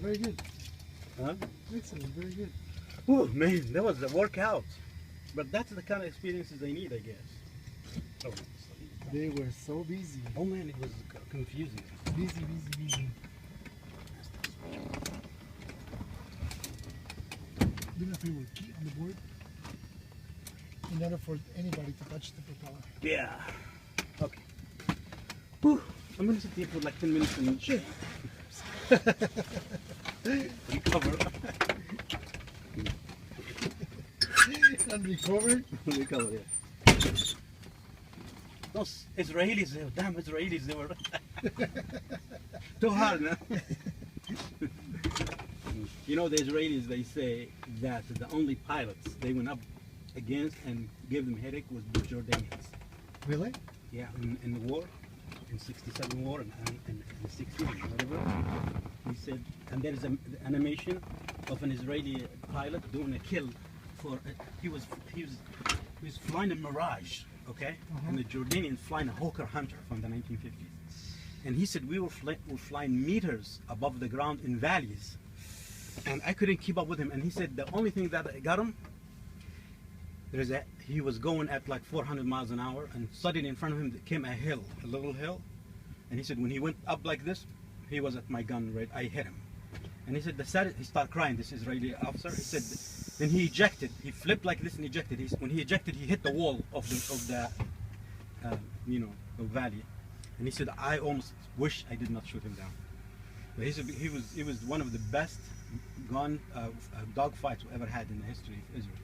very good. Huh? Excellent, very good. Oh man, that was a workout. But that's the kind of experiences they need, I guess. Oh, They were so busy. oh man, it was confusing. Busy. Do me a favor, key on the board in order for anybody to touch the propeller. Yeah. Okay. Whew. I'm gonna sit here for like 10 minutes and Sure. recover. And recovered. Recover, yeah. Those Israelis, damn Israelis, they were too hard, man. You know, the Israelis, they say that the only pilots they went up against and gave them headache was the Jordanians. Really? Yeah, in the war, in 67 war and 60, whatever. He said, and there is an animation of an Israeli pilot doing a kill for, he was flying a Mirage, okay? And the Jordanians flying a Hawker Hunter from the 1950s. And he said we were flying meters above the ground in valleys. And I couldn't keep up with him. And he said the only thing that got him, he was going at like 400 miles an hour, and suddenly in front of him came a hill, a little hill. And he said when he went up like this, he was at my gun rate, I hit him. And he said he started crying, this Israeli officer. He said, then he ejected, he flipped like this and ejected. When he ejected, he hit the wall of the valley. And he said, I almost wish I did not shoot him down. But he said he was one of the best dog fights we ever had in the history of Israel.